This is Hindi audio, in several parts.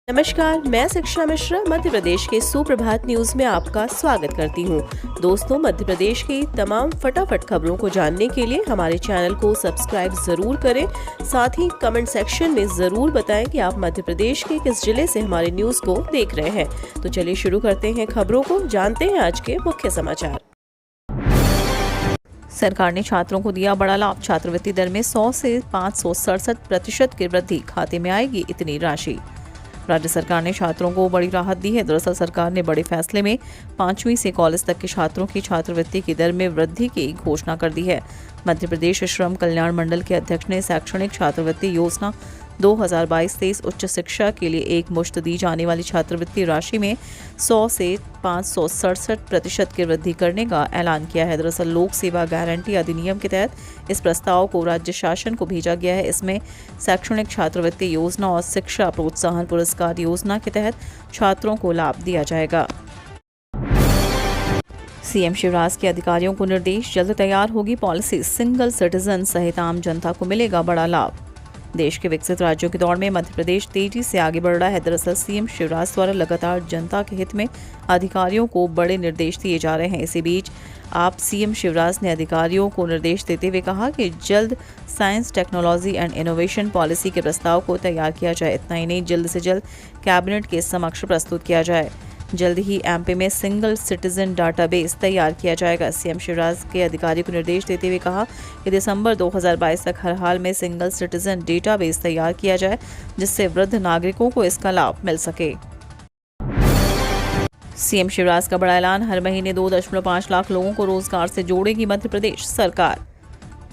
नमस्कार, मैं शिक्षा मिश्रा मध्य प्रदेश के सुप्रभात न्यूज में आपका स्वागत करती हूँ। दोस्तों, मध्य प्रदेश की तमाम फटाफट खबरों को जानने के लिए हमारे चैनल को सब्सक्राइब जरूर करें। साथ ही कमेंट सेक्शन में जरूर बताएं कि आप मध्य प्रदेश के किस जिले से हमारे न्यूज को देख रहे हैं। तो चलिए शुरू करते हैं खबरों को, जानते हैं आज के मुख्य समाचार। सरकार ने छात्रों को दिया बड़ा लाभ, छात्रवृत्ति दर में 100 से 567% की वृद्धि, खाते में आएगी इतनी राशि। राज्य सरकार ने छात्रों को बड़ी राहत दी है। दरअसल सरकार ने बड़े फैसले में 5वीं से कॉलेज तक के छात्रों की छात्रवृत्ति की दर में वृद्धि की घोषणा कर दी है। मध्य प्रदेश श्रम कल्याण मंडल के अध्यक्ष ने शैक्षणिक छात्रवृत्ति योजना 2022-23 उच्च शिक्षा के लिए एक मुश्त दी जाने वाली छात्रवृत्ति राशि में 100 से 567% की वृद्धि करने का ऐलान किया है। दरअसल लोक सेवा गारंटी अधिनियम के तहत इस प्रस्ताव को राज्य शासन को भेजा गया है। इसमें शैक्षणिक छात्रवृत्ति योजना और शिक्षा प्रोत्साहन पुरस्कार योजना के तहत छात्रों को लाभ दिया जाएगा। सीएम शिवराज के अधिकारियों को निर्देश, जल्द तैयार होगी पॉलिसी, सिंगल सिटीजन सहित आम जनता को मिलेगा बड़ा लाभ। देश के विकसित राज्यों की दौड़ में मध्य प्रदेश तेजी से आगे बढ़ रहा है। दरअसल सीएम शिवराज द्वारा लगातार जनता के हित में अधिकारियों को बड़े निर्देश दिए जा रहे हैं। इसी बीच आप सीएम शिवराज ने अधिकारियों को निर्देश देते हुए कहा कि जल्द science, technology and innovation policy के प्रस्ताव को तैयार किया जाए। इतना ही नहीं, जल्द से जल्द कैबिनेट के समक्ष प्रस्तुत किया जाए। जल्द ही एमपी में सिंगल सिटीजन डाटाबेस तैयार किया जाएगा। सीएम शिवराज के अधिकारी को निर्देश देते हुए कहा कि दिसंबर 2022 तक हर हाल में सिंगल सिटीजन डेटाबेस तैयार किया जाए, जिससे वृद्ध नागरिकों को इसका लाभ मिल सके। सीएम शिवराज का बड़ा ऐलान, हर महीने 2.5 लाख लोगों को रोजगार से जोड़ेगी मध्य प्रदेश सरकार।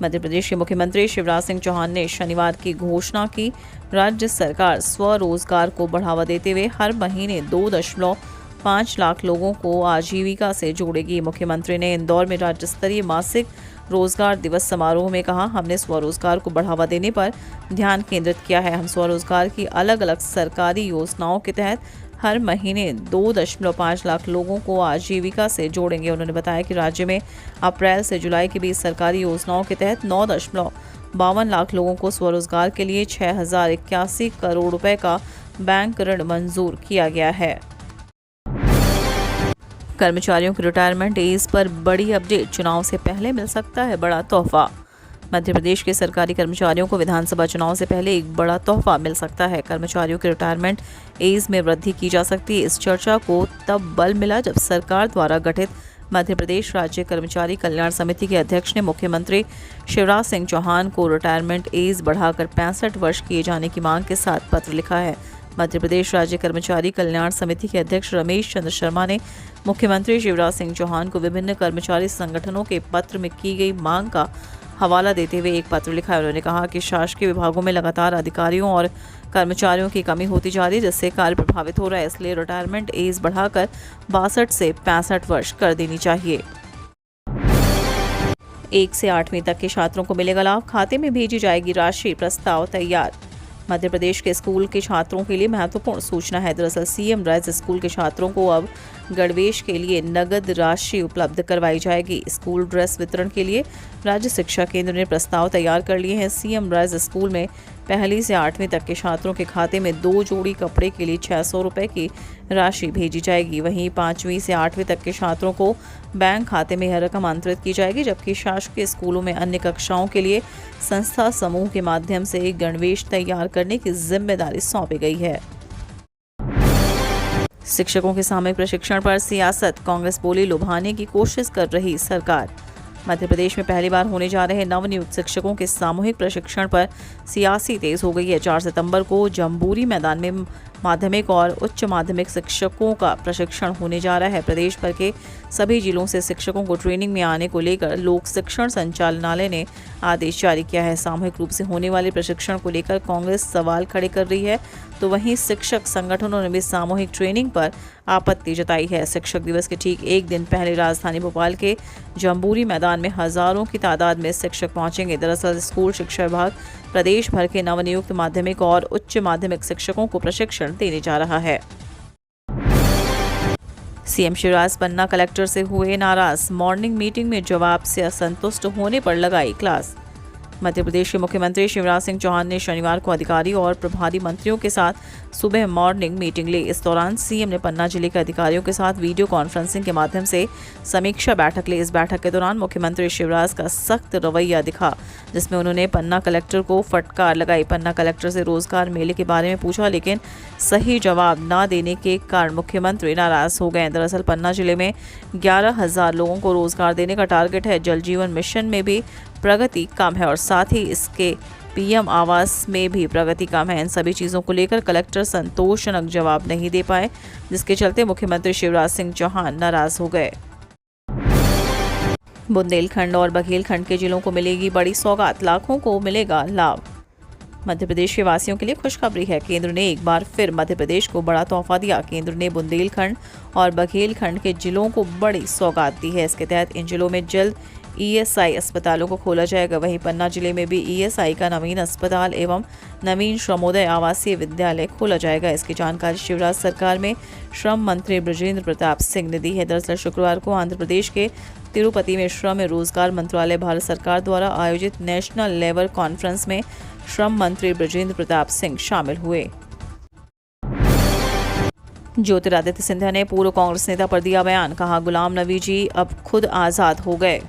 मध्य प्रदेश के मुख्यमंत्री शिवराज सिंह चौहान ने शनिवार की घोषणा की। राज्य सरकार स्वरोजगार को बढ़ावा देते हुए हर महीने 2.5 लाख लोगों को आजीविका से जोड़ेगी। मुख्यमंत्री ने इंदौर में राज्य स्तरीय मासिक रोजगार दिवस समारोह में कहा, हमने स्वरोजगार को बढ़ावा देने पर ध्यान केंद्रित किया है। हम स्वरोजगार की अलग अलग सरकारी योजनाओं के तहत हर महीने 2.5 लाख लोगों को आजीविका से जोड़ेंगे। उन्होंने बताया कि राज्य में अप्रैल से जुलाई के बीच सरकारी योजनाओं के तहत 9.52 लाख लोगों को स्वरोजगार के लिए 6,081 करोड़ रुपए का बैंक ऋण मंजूर किया गया है। कर्मचारियों की रिटायरमेंट एज पर बड़ी अपडेट, चुनाव से पहले मिल सकता है बड़ा तोहफा। मध्य प्रदेश के सरकारी कर्मचारियों को विधानसभा चुनाव से पहले एक बड़ा तोहफा मिल सकता है। कर्मचारियों की रिटायरमेंट एज में वृद्धि की जा सकती है। इस चर्चा को तब बल मिला जब सरकार द्वारा गठित मध्य प्रदेश राज्य कर्मचारी कल्याण समिति के अध्यक्ष ने मुख्यमंत्री शिवराज सिंह चौहान को रिटायरमेंट एज बढ़ाकर 65 वर्ष किए जाने की मांग के साथ पत्र लिखा है। मध्य प्रदेश राज्य कर्मचारी कल्याण समिति के अध्यक्ष रमेश चंद्र शर्मा ने मुख्यमंत्री शिवराज सिंह चौहान को विभिन्न कर्मचारी संगठनों के पत्र में की गई मांग का हवाला देते हुए एक पत्र लिखा है। उन्होंने कहा कि शासकीय विभागों में लगातार अधिकारियों और कर्मचारियों की कमी होती जा रही है, जिससे कार्य प्रभावित हो रहा है। इसलिए रिटायरमेंट एज बढ़ाकर 62 से 65 वर्ष कर देनी चाहिए। 1 से 8वीं तक के छात्रों को मिलेगा लाभ, खाते में भेजी जाएगी राशि, प्रस्ताव तैयार। मध्य प्रदेश के स्कूल के छात्रों के लिए महत्वपूर्ण सूचना है। दरअसल सीएम राइज स्कूल के छात्रों को अब गणवेश के लिए नगद राशि उपलब्ध करवाई जाएगी। स्कूल ड्रेस वितरण के लिए राज्य शिक्षा केंद्र ने प्रस्ताव तैयार कर लिए हैं। सीएम राइज स्कूल में 1 से 8वीं तक के छात्रों के खाते में 2 जोड़ी कपड़े के लिए 600 रुपये की राशि भेजी जाएगी। वहीं 5वीं से 8वीं तक के छात्रों को बैंक खाते में यह रकम अंतरित की जाएगी, जबकि शासकीय स्कूलों में अन्य कक्षाओं के लिए संस्था समूह के माध्यम से गणवेश तैयार करने की जिम्मेदारी सौंपी गई है। शिक्षकों के सामूहिक प्रशिक्षण पर सियासत, कांग्रेस बोली लुभाने की कोशिश कर रही सरकार। मध्य प्रदेश में पहली बार होने जा रहे नवनियुक्त शिक्षकों के सामूहिक प्रशिक्षण पर सियासी तेज हो गई है। 4 सितंबर को जम्बूरी मैदान में माध्यमिक और उच्च माध्यमिक शिक्षकों का प्रशिक्षण होने जा रहा है। प्रदेश भर के सभी जिलों से शिक्षकों को ट्रेनिंग में आने को लेकर लोक शिक्षण संचालनालय ने आदेश जारी किया है। सामूहिक रूप से होने वाले प्रशिक्षण को लेकर कांग्रेस सवाल खड़े कर रही है, तो वहीं शिक्षक संगठनों ने भी सामूहिक ट्रेनिंग पर आपत्ति जताई है। शिक्षक दिवस के ठीक एक दिन पहले राजधानी भोपाल के जम्बूरी मैदान में हजारों की तादाद में शिक्षक पहुंचेंगे। दरअसल स्कूल शिक्षा विभाग प्रदेश भर के नवनियुक्त माध्यमिक और उच्च माध्यमिक शिक्षकों को प्रशिक्षण देने जा रहा है। सीएम शिवराज पन्ना कलेक्टर से हुए नाराज, मॉर्निंग मीटिंग में जवाब से असंतुष्ट होने पर लगाई क्लास। मध्य प्रदेश के मुख्यमंत्री शिवराज सिंह चौहान ने शनिवार को अधिकारी और प्रभारी मंत्रियों के साथ सुबह मॉर्निंग मीटिंग ली। इस दौरान सीएम ने पन्ना जिले के अधिकारियों के साथ वीडियो कॉन्फ्रेंसिंग के माध्यम से समीक्षा बैठक ली। इस बैठक के दौरान मुख्यमंत्री शिवराज का सख्त रवैया दिखा, जिसमें उन्होंने पन्ना कलेक्टर को फटकार लगाई। पन्ना कलेक्टर से रोजगार मेले के बारे में पूछा, लेकिन सही जवाब न देने के कारण मुख्यमंत्री नाराज हो गए। दरअसल पन्ना जिले में 11,000 लोगों को रोजगार देने का टारगेट है। जल जीवन मिशन में भी प्रगति कम है और साथ ही इसके पीएम आवास में भी प्रगति कम है। इन सभी चीज़ों को लेकर कलेक्टर संतोषजनक जवाब नहीं दे पाए, जिसके चलते मुख्यमंत्री शिवराज सिंह चौहान नाराज हो गए। बुंदेलखंड और बघेलखंड के जिलों को मिलेगी बड़ी सौगात, लाखों को मिलेगा लाभ। मध्य प्रदेश के वासियों के लिए खुशखबरी है। केंद्र ने एक बार फिर मध्य प्रदेश को बड़ा तोहफा दिया। केंद्र ने बुंदेलखंड और बघेलखंड के जिलों को बड़ी सौगात दी है। इसके तहत इन जिलों में जल्द ईएसआई अस्पतालों को खोला जाएगा। वहीं पन्ना जिले में भी ईएसआई का नवीन अस्पताल एवं नवीन श्रमोदय आवासीय विद्यालय खोला जाएगा। इसकी जानकारी शिवराज सरकार में श्रम मंत्री बृजेंद्र प्रताप सिंह ने दी है। दरअसल शुक्रवार को आंध्र प्रदेश के तिरुपति में श्रम एवं रोजगार मंत्रालय भारत सरकार द्वारा आयोजित नेशनल लेवल कॉन्फ्रेंस में श्रम मंत्री बृजेंद्र प्रताप सिंह शामिल हुए। ज्योतिरादित्य सिंधिया ने पूर्व कांग्रेस नेता पर दिया बयान, कहा गुलाम नबी जी अब खुद आज़ाद हो गए।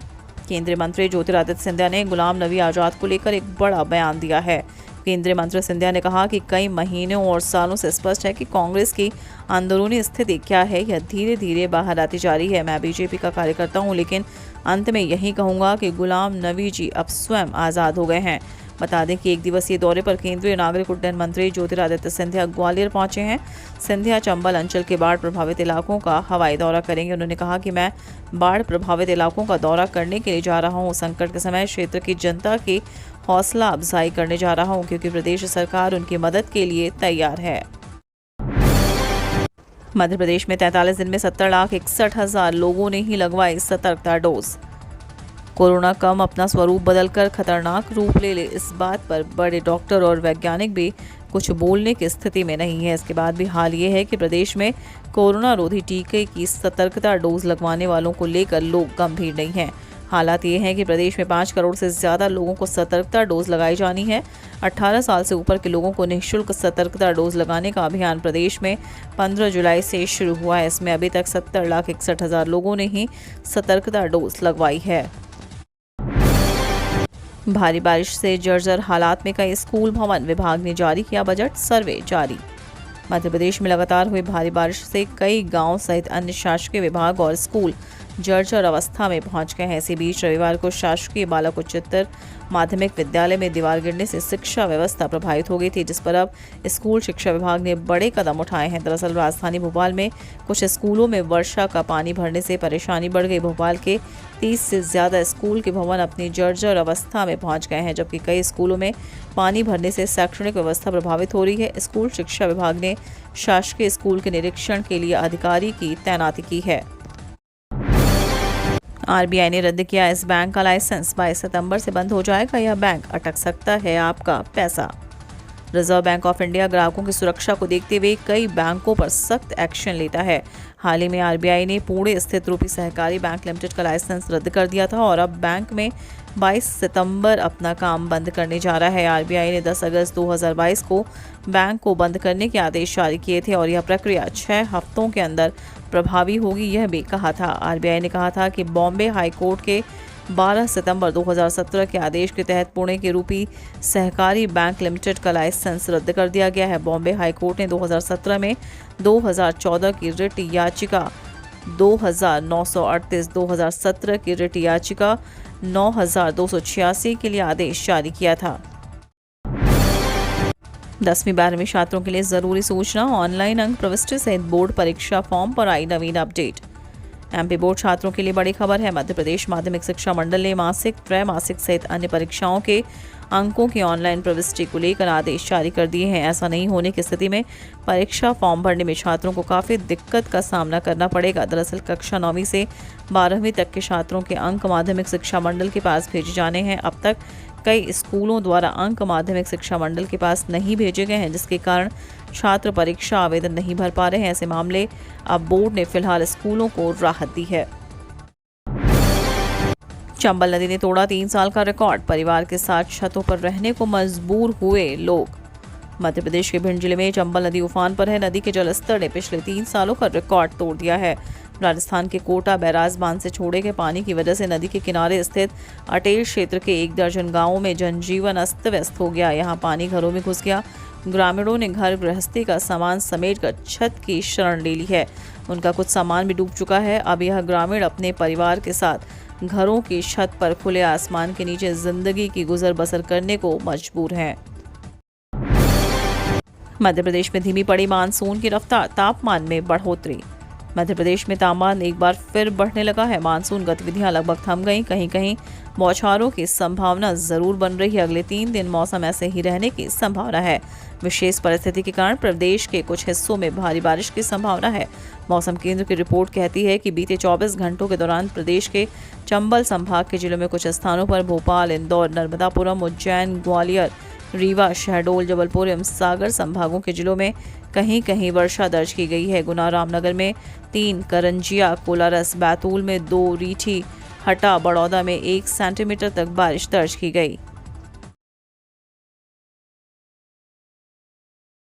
केंद्रीय मंत्री ज्योतिरादित्य सिंधिया ने गुलाम नबी आज़ाद को लेकर एक बड़ा बयान दिया है। केंद्रीय मंत्री सिंधिया ने कहा कि कई महीनों और सालों से स्पष्ट है कि कांग्रेस की अंदरूनी स्थिति क्या है, यह धीरे धीरे बाहर आती जा रही है। मैं बीजेपी का कार्यकर्ता हूं, लेकिन अंत में यही कहूंगा कि गुलाम नबी जी अब स्वयं आज़ाद हो गए हैं। बता दें कि एक दिवसीय दौरे पर केंद्रीय नागरिक उड्डयन मंत्री ज्योतिरादित्य सिंधिया ग्वालियर पहुंचे हैं। सिंधिया चंबल अंचल के बाढ़ प्रभावित इलाकों का हवाई दौरा करेंगे। उन्होंने कहा कि मैं बाढ़ प्रभावित इलाकों का दौरा करने के लिए जा रहा हूं। संकट के समय क्षेत्र की जनता की हौसला अफजाई करने जा रहा हूं, क्योंकि प्रदेश सरकार उनकी मदद के लिए तैयार है। मध्य प्रदेश में 43 दिन में 70,61,000 लोगों ने ही लगवाई सतर्कता डोज। कोरोना कम अपना स्वरूप बदलकर खतरनाक रूप ले इस बात पर बड़े डॉक्टर और वैज्ञानिक भी कुछ बोलने की स्थिति में नहीं है। इसके बाद भी हाल ये है कि प्रदेश में कोरोना रोधी टीके की सतर्कता डोज लगवाने वालों को लेकर लोग गंभीर नहीं हैं। हालात ये हैं कि प्रदेश में 5 करोड़ से ज़्यादा लोगों को सतर्कता डोज लगाई जानी है। 18 साल से ऊपर के लोगों को निःशुल्क सतर्कता डोज लगाने का अभियान प्रदेश में 15 जुलाई से शुरू हुआ है। इसमें अभी तक 70,61,000 लोगों ने ही सतर्कता डोज लगवाई है। भारी बारिश से जर्जर हालात में कई स्कूल भवन, विभाग ने जारी किया बजट सर्वे जारी। मध्य प्रदेश में लगातार हुई भारी बारिश से कई गांव सहित अन्य शासकीय विभाग और स्कूल जर्जर अवस्था में पहुंच गए हैं। इसी बीच रविवार को शासकीय बालक उच्चतर माध्यमिक विद्यालय में दीवार गिरने से शिक्षा व्यवस्था प्रभावित हो गई थी, जिस पर अब स्कूल शिक्षा विभाग ने बड़े कदम उठाए हैं। दरअसल राजधानी भोपाल में कुछ स्कूलों में वर्षा का पानी भरने से परेशानी बढ़ गई। भोपाल के 30 से ज़्यादा स्कूल के भवन अपनी जर्जर अवस्था में पहुंच गए हैं, जबकि कई स्कूलों में पानी भरने से शैक्षणिक व्यवस्था प्रभावित हो रही है। स्कूल शिक्षा विभाग ने शासकीय स्कूल के निरीक्षण के लिए अधिकारी की तैनाती की है। आरबीआई ने रद्द किया इस बैंक का लाइसेंस, 22 सितंबर से बंद हो जाएगा यह बैंक, अटक सकता है आपका पैसा। रिजर्व बैंक ऑफ इंडिया ग्राहकों की सुरक्षा को देखते हुए कई बैंकों पर सख्त एक्शन लेता है। हाल ही में आरबीआई ने पुणे स्थित रूपी सहकारी बैंक लिमिटेड का लाइसेंस रद्द कर दिया था और अब बैंक में 22 सितंबर अपना काम बंद करने जा रहा है। आरबीआई ने 10 अगस्त 2022 को बैंक को बंद करने के आदेश जारी किए थे और यह प्रक्रिया 6 हफ्तों के अंदर प्रभावी होगी, यह भी कहा था। आरबीआई ने कहा था कि बॉम्बे हाई कोर्ट के 12 सितंबर 2017 के आदेश के तहत पुणे के रूपी सहकारी बैंक लिमिटेड का लाइसेंस रद्द कर दिया गया है। बॉम्बे हाई कोर्ट ने 2017 में 2014 की रिट याचिका 2938, 2017 की रिट याचिका 9286 के लिए आदेश जारी किया था। 10वीं 12वीं छात्रों के लिए जरूरी सूचना, ऑनलाइन अंक प्रविष्टि सहित बोर्ड परीक्षा फॉर्म पर आई नवीन अपडेट। एमपी बोर्ड छात्रों के लिए बड़ी खबर है। मध्य प्रदेश माध्यमिक शिक्षा मंडल ने मासिक, त्रैमासिक सहित अन्य परीक्षाओं के अंकों की ऑनलाइन प्रविष्टि को लेकर आदेश जारी कर दिए हैं। ऐसा नहीं होने की स्थिति में परीक्षा फॉर्म भरने में छात्रों को काफ़ी दिक्कत का सामना करना पड़ेगा। दरअसल कक्षा 9वीं से 12वीं तक के छात्रों के अंक माध्यमिक शिक्षा मंडल के पास भेजे जाने हैं। अब तक कई स्कूलों द्वारा अंक माध्यमिक शिक्षा मंडल के पास नहीं भेजे गए हैं, जिसके कारण छात्र परीक्षा आवेदन नहीं भर पा रहे हैं। ऐसे मामले अब बोर्ड ने फिलहाल स्कूलों को राहत दी है। चंबल नदी ने तोड़ा 3 साल का रिकॉर्ड, परिवार के साथ छतों पर रहने को मजबूर हुए लोग। मध्य प्रदेश के भिंड जिले में चंबल नदी उफान पर है। नदी के जलस्तर ने पिछले 3 सालों का रिकॉर्ड तोड़ दिया है। राजस्थान के कोटा बैराज बांध से छोड़े गए पानी की वजह से नदी के किनारे स्थित अटेर क्षेत्र के 1 दर्जन गांवों में जनजीवन अस्त व्यस्त हो गया। यहां पानी घरों में घुस गया। ग्रामीणों ने घर गृहस्थी का सामान समेटकर छत की शरण ले ली है। उनका कुछ सामान भी डूब चुका है। अब यह ग्रामीण अपने परिवार के साथ घरों की छत पर खुले आसमान के नीचे जिंदगी की गुजर बसर करने को मजबूर हैं। मध्य प्रदेश में धीमी पड़ी मानसून की रफ्तार, तापमान में बढ़ोतरी। मध्य प्रदेश में तापमान एक बार फिर बढ़ने लगा है। मानसून गतिविधियां लगभग थम गईं। कहीं कहीं बौछारों की संभावना जरूर बन रही है। अगले 3 दिन मौसम ऐसे ही रहने की संभावना है। विशेष परिस्थिति के कारण प्रदेश के कुछ हिस्सों में भारी बारिश की संभावना है। मौसम केंद्र की रिपोर्ट कहती है कि बीते 24 घंटों के दौरान प्रदेश के चंबल संभाग के जिलों में कुछ स्थानों पर भोपाल, इंदौर, नर्मदापुरम, उज्जैन, ग्वालियर, रीवा, शहडोल, जबलपुर एवं सागर संभागों के जिलों में कहीं कहीं वर्षा दर्ज की गई है। गुना रामनगर में 3, करंजिया, कोलारस, बैतूल में 2, रीठी, हटा, बड़ौदा में 1 सेंटीमीटर तक बारिश दर्ज की गई।